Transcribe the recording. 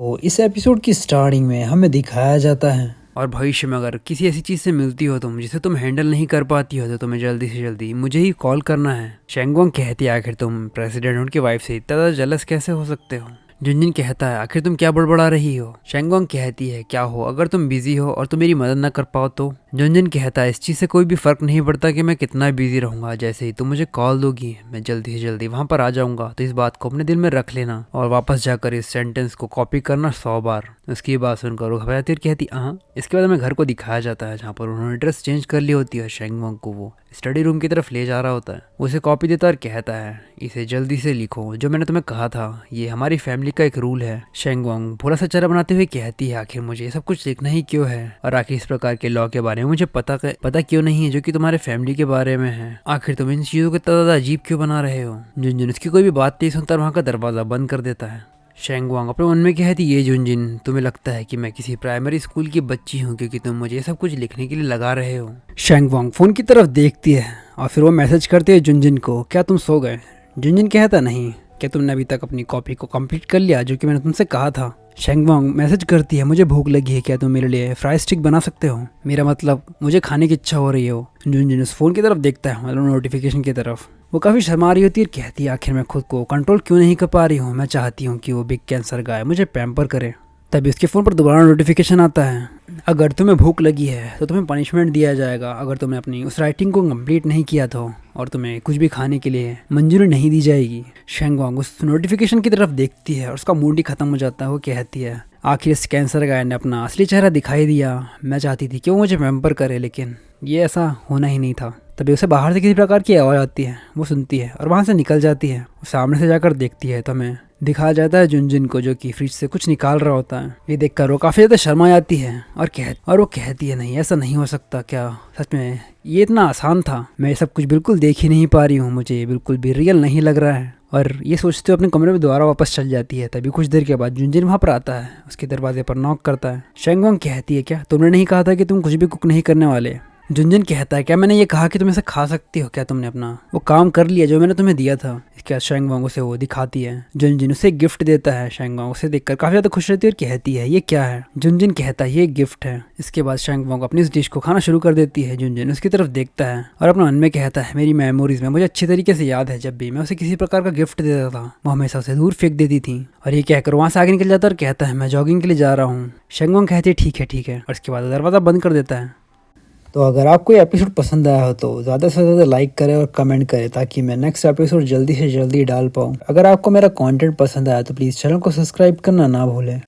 तो इस एपिसोड की स्टार्टिंग में हमें दिखाया जाता है और भविष्य में अगर किसी ऐसी चीज़ से मिलती हो तुम जिसे तुम हैंडल नहीं कर पाती हो तो तुम्हें जल्दी से जल्दी मुझे ही कॉल करना है। शेंगोंग कहती है आखिर तुम प्रेसिडेंट उनकी वाइफ से इतना ज़्यादा जेलस कैसे हो सकते हो। जुनजिन कहता है आखिर तुम क्या बड़बड़ा रही हो। शेंगोंग कहती है क्या हो अगर तुम बिजी हो और तुम मेरी मदद न कर पाओ तो। जुनजिन कहता है इस चीज़ से कोई भी फर्क नहीं पड़ता कि मैं कितना बिजी रहूंगा, जैसे ही तुम मुझे कॉल दोगी मैं जल्दी से जल्दी वहां पर आ जाऊंगा, तो इस बात को अपने दिल में रख लेना और वापस जाकर इस सेंटेंस को कॉपी करना 100 बार। उसकी बात सुनकर वो घबराती कहती हाँ। इसके बाद हमें घर को दिखाया जाता है जहाँ पर उन्होंने ड्रेस चेंज कर ली होती है। शेंगोंग को वो स्टडी रूम की तरफ ले जा रहा होता है। वो उसे कॉपी देता और कहता है इसे जल्दी से लिखो, जो मैंने तुम्हें कहा था, ये हमारी फैमिली का एक रूल है। शेंगोंग भोला सा चेहरा बनाते हुए कहती है आखिर मुझे ये सब कुछ लिखना ही क्यों है, और आखिर इस प्रकार के लॉ के बारे में मुझे पता क्यों नहीं है जो कि तुम्हारे फैमिली के बारे में है। आखिर तुम इन चीजों को इतना ज्यादा अजीब क्यों बना रहे हो। जुनजुन उसकी कोई भी बात नहीं सुनता और वहाँ का दरवाजा बंद कर देता है। शेंगवांग अपने मन में कहती ये जुनजिन तुम्हें लगता है कि मैं किसी प्राइमरी स्कूल की बच्ची हूँ क्योंकि तुम मुझे ये सब कुछ लिखने के लिए लगा रहे हो। शेंगवांग फोन की तरफ देखती है और फिर वो मैसेज करती है जुनजिन को क्या तुम सो गए। जुनजिन कहता नहीं, क्या तुमने अभी तक अपनी कॉपी को कंप्लीट कर लिया जो कि मैंने तुमसे कहा था। शेंगवांग मैसेज करती है मुझे भूख लगी है, क्या तुम मेरे लिए फ्राई स्टिक बना सकते हो, मेरा मतलब मुझे खाने की इच्छा हो रही हो। जुनजिन उस फोन की तरफ देखता है, मतलब नोटिफिकेशन की तरफ। वो काफ़ी शर्मा रही होती है और कहती है आखिर मैं खुद को कंट्रोल क्यों नहीं कर पा रही हूँ। मैं चाहती हूँ कि वो बिग कैंसर गाय मुझे पैम्पर करे। तभी उसके फ़ोन पर दोबारा नोटिफिकेशन आता है अगर तुम्हें भूख लगी है तो तुम्हें पनिशमेंट दिया जाएगा, अगर तुमने अपनी उस राइटिंग को कंप्लीट नहीं किया तो, और तुम्हें कुछ भी खाने के लिए मंजूरी नहीं दी जाएगी। शेंगवांग उस नोटिफिकेशन की तरफ देखती है और उसका मूड ही खत्म हो जाता है। वो कहती है आखिर इस कैंसर गाय ने अपना असली चेहरा दिखाई दिया। मैं चाहती थी कि वो मुझे पैम्पर करे लेकिन ये ऐसा होना ही नहीं था। तभी उसे बाहर से किसी प्रकार की आवाज़ आती है, वो सुनती है और वहाँ से निकल जाती है। वो सामने से जाकर देखती है तो हमें दिखाया जाता है जुनजिन को जो कि फ्रिज से कुछ निकाल रहा होता है। ये देखकर वो काफ़ी ज़्यादा शर्मा जाती है और वो कहती है नहीं ऐसा नहीं हो सकता, क्या सच में ये इतना आसान था। मैं ये सब कुछ बिल्कुल देख ही नहीं पा रही हूँ, मुझे ये बिल्कुल भी रियल नहीं लग रहा है। और ये सोचते हुए अपने कमरे में दोबारा वापस चल जाती है। तभी कुछ देर के बाद जुनजिन वहाँ पर आता है, उसके दरवाजे पर नॉक करता है। शेंगवांग कहती है क्या तुमने नहीं कहा था कि तुम कुछ भी कुक नहीं करने वाले। जुनजिन कहता है क्या मैंने ये कहा कि तुम इसे खा सकती हो, क्या तुमने अपना वो काम कर लिया जो मैंने तुम्हें दिया था। इसके बाद शेंगवांग उसे वो दिखाती है। जुनजिन उसे गिफ्ट देता है। शेंगवांग उसे देखकर काफी ज्यादा खुश रहती है और कहती है ये क्या है। जुनजिन कहता है ये गिफ्ट है। इसके बाद शेंगवांग अपनी इस डिश को खाना शुरू कर देती है। जुनजिन उसकी तरफ देखता है और अपने मन में कहता है मेरी मेमोरीज में मुझे अच्छी तरीके से याद है जब भी मैं उसे किसी प्रकार का गिफ्ट देता था वो हमेशा उसे दूर फेंक देती थी। और ये कहकर वहाँ से आगे निकल जाता है और कहता है मैं जॉगिंग के लिए जा रहा हूँ। शेंगवांग कहती है ठीक है और उसके बाद दरवाजा बंद कर देता है। तो अगर आपको ये एपिसोड पसंद आया हो तो ज़्यादा से ज़्यादा लाइक करें और कमेंट करें ताकि मैं नेक्स्ट एपिसोड जल्दी से जल्दी डाल पाऊँ। अगर आपको मेरा कंटेंट पसंद आया तो प्लीज़ चैनल को सब्सक्राइब करना ना भूलें।